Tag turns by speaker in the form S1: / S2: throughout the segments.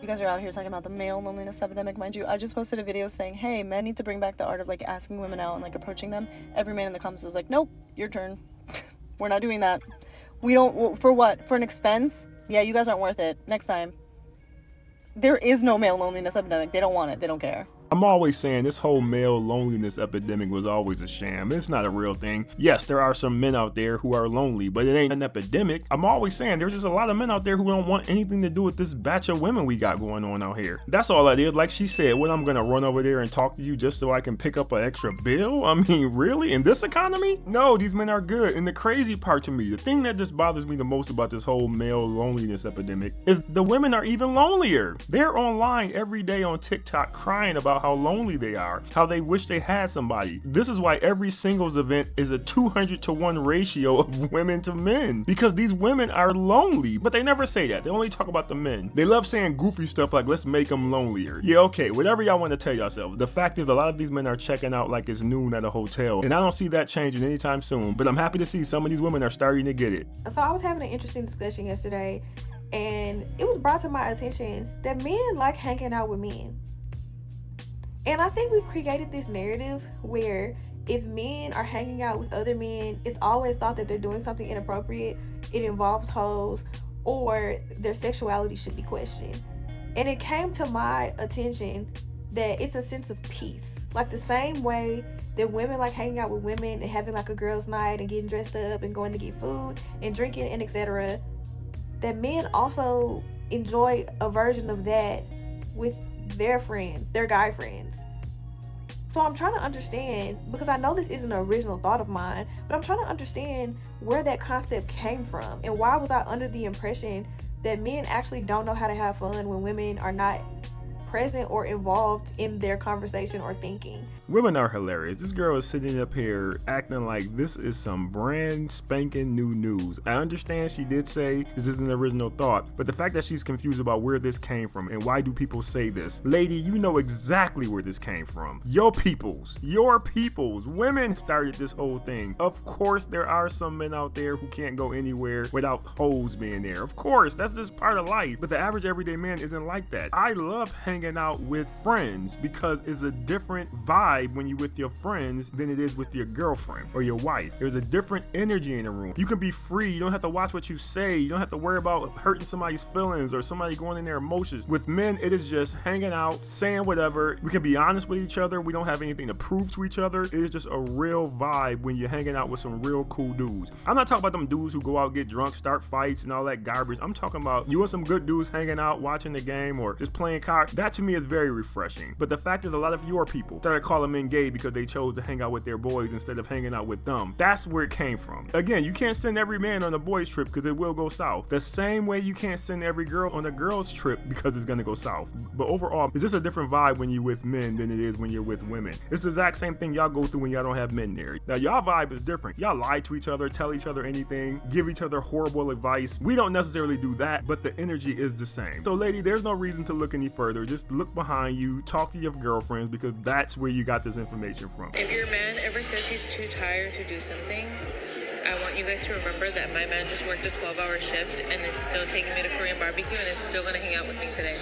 S1: You guys are out here talking about the male loneliness epidemic. Mind you, I just posted a video saying, hey, men need to bring back the art of, like, asking women out and, like, approaching them. Every man in the comments was like, nope, your turn. We're not doing that. We don't, for what? For an expense? Yeah, you guys aren't worth it. Next time. There is no male loneliness epidemic. They don't want it. They don't care.
S2: I'm always saying this whole male loneliness epidemic was always a sham. It's not a real thing. Yes, there are some men out there who are lonely, but it ain't an epidemic. I'm always saying there's just a lot of men out there who don't want anything to do with this batch of women we got going on out here. That's all that is. Like she said, what, I'm gonna run over there and talk to you just so I can pick up an extra bill? I mean, really? In this economy? No, these men are good. And the crazy part to me, the thing that just bothers me the most about this whole male loneliness epidemic is the women are even lonelier. They're online every day on TikTok crying about how lonely they are, how they wish they had somebody. This is why every singles event is a 200-to-1 ratio of women to men, because these women are lonely, but they never say that. They only talk about the men. They love saying goofy stuff like, let's make them lonelier. Yeah, okay, whatever y'all want to tell yourself. The fact is, a lot of these men are checking out like it's noon at a hotel, and I don't see that changing anytime soon, but I'm happy to see some of these women are starting to get it.
S3: So I was having an interesting discussion yesterday, and it was brought to my attention that men like hanging out with men. And I think we've created this narrative where if men are hanging out with other men, it's always thought that they're doing something inappropriate, it involves hoes, or their sexuality should be questioned. And it came to my attention that it's a sense of peace. Like the same way that women like hanging out with women and having like a girls' night and getting dressed up and going to get food and drinking and etc., that men also enjoy a version of that with their friends, their guy friends. So I'm trying to understand, because I know this isn't an original thought of mine, but I'm trying to understand where that concept came from and why was I under the impression that men actually don't know how to have fun when women are not present or involved in their conversation or thinking.
S2: Women are hilarious. This girl is sitting up here acting like this is some brand spanking new news. I understand she did say this isn't an original thought, but the fact that she's confused about where this came from and why do people say this. Lady, you know exactly where this came from. Your peoples. Women started this whole thing. Of course, there are some men out there who can't go anywhere without hoes being there. Of course, that's just part of life. But the average everyday man isn't like that. I love hanging out with friends because it's a different vibe when you're with your friends than it is with your girlfriend or your wife. There's a different energy in the room. You can be free. You don't have to watch what you say. You don't have to worry about hurting somebody's feelings or somebody going in their emotions. With men, it is just hanging out, saying whatever. We can be honest with each other. We don't have anything to prove to each other. It is just a real vibe when you're hanging out with some real cool dudes. I'm not talking about them dudes who go out, get drunk, start fights and all that garbage. I'm talking about you and some good dudes hanging out, watching the game or just playing cards. That to me is very refreshing. But the fact is, a lot of your people started calling men gay because they chose to hang out with their boys instead of hanging out with them. That's where it came from. Again, you can't send every man on a boys trip because it will go south. The same way you can't send every girl on a girls trip because it's gonna go south. But overall, it's just a different vibe when you're with men than it is when you're with women. It's the exact same thing y'all go through when y'all don't have men there. Now y'all vibe is different. Y'all lie to each other, tell each other anything, give each other horrible advice. We don't necessarily do that, but the energy is the same. So lady, there's no reason to look any further. Just look behind you, talk to your girlfriends, because that's where you got this information from.
S4: If your man ever says he's too tired to do something, I want you guys to remember that my man just worked a 12-hour shift and is still taking me to Korean barbecue and is still gonna hang out with me today.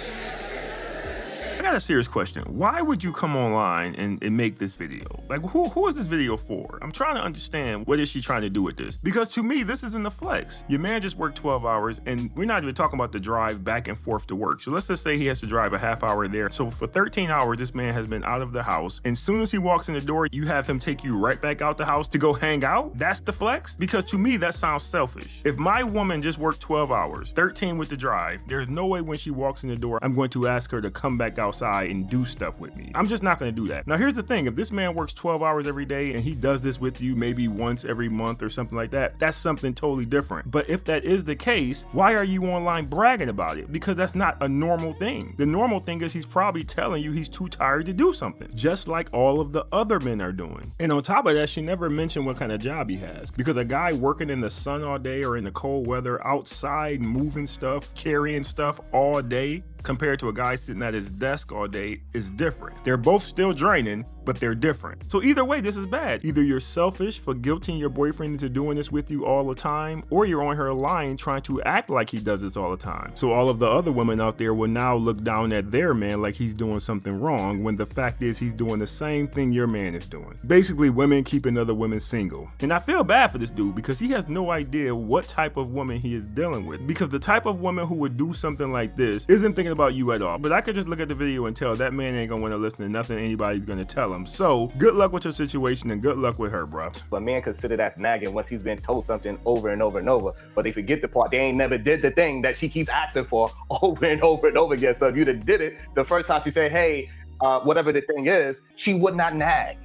S2: I got a serious question. Why would you come online and make this video? Like, who is this video for? I'm trying to understand, what is she trying to do with this? Because to me, this isn't a flex. Your man just worked 12 hours, and we're not even talking about the drive back and forth to work. So let's just say he has to drive a half hour there. So for 13 hours, this man has been out of the house. And as soon as he walks in the door, you have him take you right back out the house to go hang out? That's the flex? Because to me, that sounds selfish. If my woman just worked 12 hours, 13 with the drive, there's no way when she walks in the door, I'm going to ask her to come back outside and do stuff with me. I'm just not going to do that. Now, here's the thing. If this man works 12 hours every day and he does this with you maybe once every month or something like that, that's something totally different. But if that is the case, why are you online bragging about it? Because that's not a normal thing. The normal thing is he's probably telling you he's too tired to do something, just like all of the other men are doing. And on top of that, she never mentioned what kind of job he has, because a guy working in the sun all day or in the cold weather outside moving stuff, carrying stuff all day, compared to a guy sitting at his desk all day is different. They're both still draining, but they're different. So either way, this is bad. Either you're selfish for guilting your boyfriend into doing this with you all the time, or you're on her line trying to act like he does this all the time. So all of the other women out there will now look down at their man like he's doing something wrong, when the fact is he's doing the same thing your man is doing. Basically, women keeping other women single. And I feel bad for this dude because he has no idea what type of woman he is dealing with. Because the type of woman who would do something like this isn't thinking about you at all. But I could just look at the video and tell that man ain't gonna want to listen to nothing anybody's gonna tell him. So good luck with your situation and good luck with her, bro.
S5: But men consider that nagging once he's been told something over and over and over. But they forget the part they ain't never did the thing that she keeps asking for over and over and over again. So if you'd have did it the first time she said, hey, whatever the thing is, she would not nag.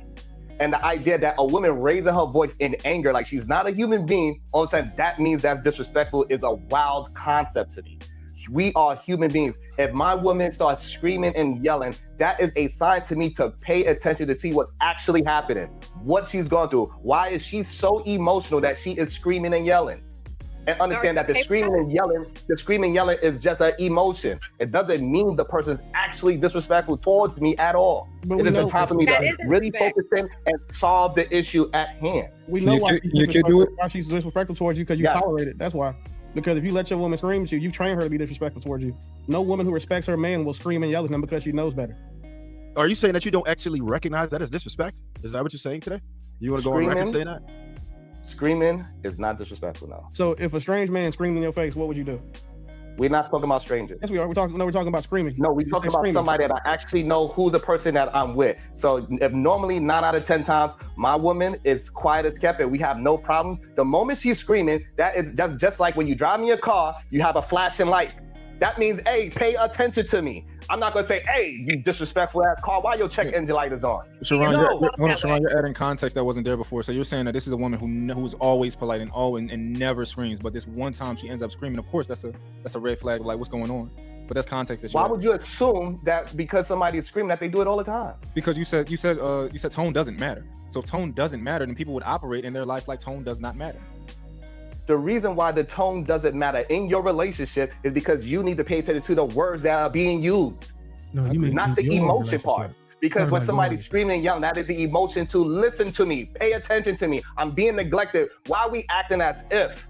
S5: And the idea that a woman raising her voice in anger, like she's not a human being, all of a sudden that means that's disrespectful, is a wild concept to me. We are human beings. If my woman starts screaming and yelling, that is a sign to me to pay attention to see what's actually happening, what she's going through. Why is she so emotional that she is screaming and yelling? And understand that the screaming and yelling is just an emotion. It doesn't mean the person's actually disrespectful towards me at all. But it is a time for me to really focus in and solve the issue at hand.
S6: We know why she's disrespectful towards you, because you tolerate it. That's why. Because if you let your woman scream at you, you train her to be disrespectful towards you. No woman who respects her man will scream and yell at him because she knows better.
S7: Are you saying that you don't actually recognize that as disrespect? Is that what you're saying today? You want to go on record and say that?
S5: Screaming is not disrespectful now.
S6: So if a strange man screamed in your face, what would you do?
S5: We're not talking about strangers.
S6: Yes, we are. We're talking about screaming.
S5: No, we're talking about somebody that I actually know who's the person that I'm with. So if normally 9 out of 10 times my woman is quiet as kept and we have no problems, the moment she's screaming, that is just like when you drive me a car, you have a flashing light. That means, hey, pay attention to me. I'm not gonna say, hey, you disrespectful ass car, why your check engine light is on?
S8: Sharon, you're adding context that wasn't there before. So you're saying that this is a woman who's always polite and never screams, but this one time she ends up screaming. Of course, that's a red flag. Like, what's going on? But that's context. Why
S5: would you assume that because somebody is screaming that they do it all the time?
S8: Because you said tone doesn't matter. So if tone doesn't matter, then people would operate in their life like tone does not matter.
S5: The reason why the tone doesn't matter in your relationship is because you need to pay attention to the words that are being used.
S9: No, you mean
S5: not the emotion part. Because when somebody's screaming and yelling, that is the emotion to listen to me, pay attention to me. I'm being neglected. Why are we acting as if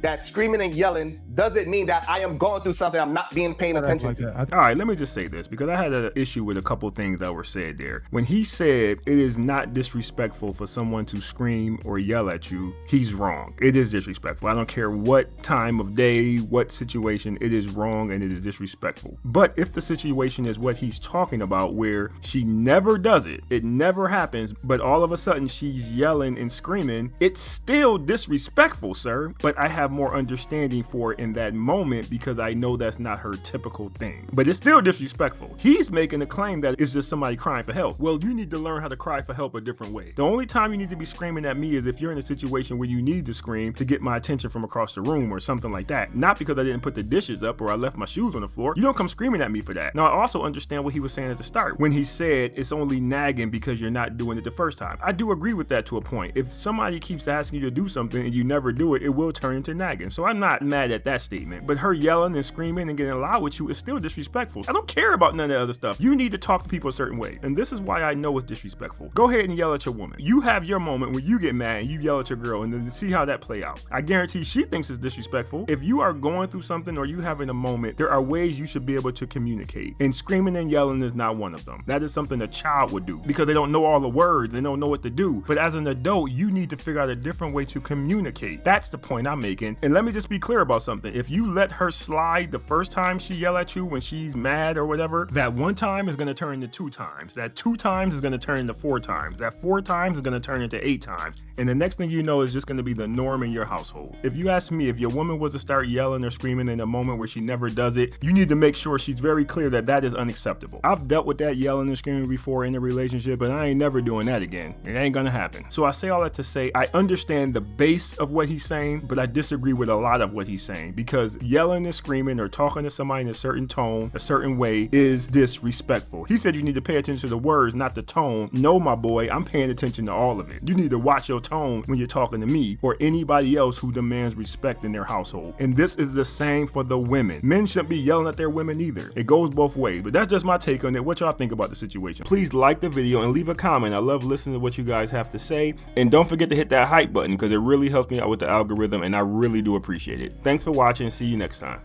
S5: that screaming and yelling doesn't mean that I am going through something I'm not being paying attention to?
S2: All right, let me just say this, because I had an issue with a couple things that were said there. When he said it is not disrespectful for someone to scream or yell at you, he's wrong. It is disrespectful. I don't care what time of day, what situation, it is wrong and it is disrespectful. But if the situation is what he's talking about, where she never does it, it never happens, but all of a sudden she's yelling and screaming, it's still disrespectful, sir. But I have more understanding for it in that moment because I know that's not her typical thing. But it's still disrespectful. He's making a claim that it's just somebody crying for help. Well, you need to learn how to cry for help a different way. The only time you need to be screaming at me is if you're in a situation where you need to scream to get my attention from across the room or something like that. Not because I didn't put the dishes up or I left my shoes on the floor. You don't come screaming at me for that. Now, I also understand what he was saying at the start when he said it's only nagging because you're not doing it the first time. I do agree with that to a point. If somebody keeps asking you to do something and you never do it, it will turn into nagging. So I'm not mad at that statement, but her yelling and screaming and getting loud with you is still disrespectful. I don't care about none of the other stuff. You need to talk to people a certain way, and this is why I know it's disrespectful. Go ahead and yell at your woman. You have your moment where you get mad and you yell at your girl, and then see how that play out. I guarantee she thinks it's disrespectful. If you are going through something or you having a moment, there are ways you should be able to communicate, and screaming and yelling is not one of them. That is something a child would do because they don't know all the words, they don't know what to do. But as an adult, you need to figure out a different way to communicate. That's the point I'm making. And let me just be clear about something. If you let her slide the first time she yell at you when she's mad or whatever, that one time is going to turn into 2 times. That 2 times is going to turn into 4 times. That 4 times is going to turn into 8 times. And the next thing you know is just going to be the norm in your household. If you ask me, if your woman was to start yelling or screaming in a moment where she never does it, you need to make sure she's very clear that that is unacceptable. I've dealt with that yelling and screaming before in a relationship, but I ain't never doing that again. It ain't going to happen. So I say all that to say I understand the base of what he's saying, but I disagree disagree with a lot of what he's saying, because yelling and screaming or talking to somebody in a certain tone, a certain way, is disrespectful. He said you need to pay attention to the words, not the tone. No, my boy, I'm paying attention to all of it. You need to watch your tone when you're talking to me or anybody else who demands respect in their household. And this is the same for the women. Men shouldn't be yelling at their women either. It goes both ways, but that's just my take on it. What y'all think about the situation? Please like the video and leave a comment. I love listening to what you guys have to say. And don't forget to hit that hype button, because it really helps me out with the algorithm, and I really do appreciate it. Thanks for watching. See you next time.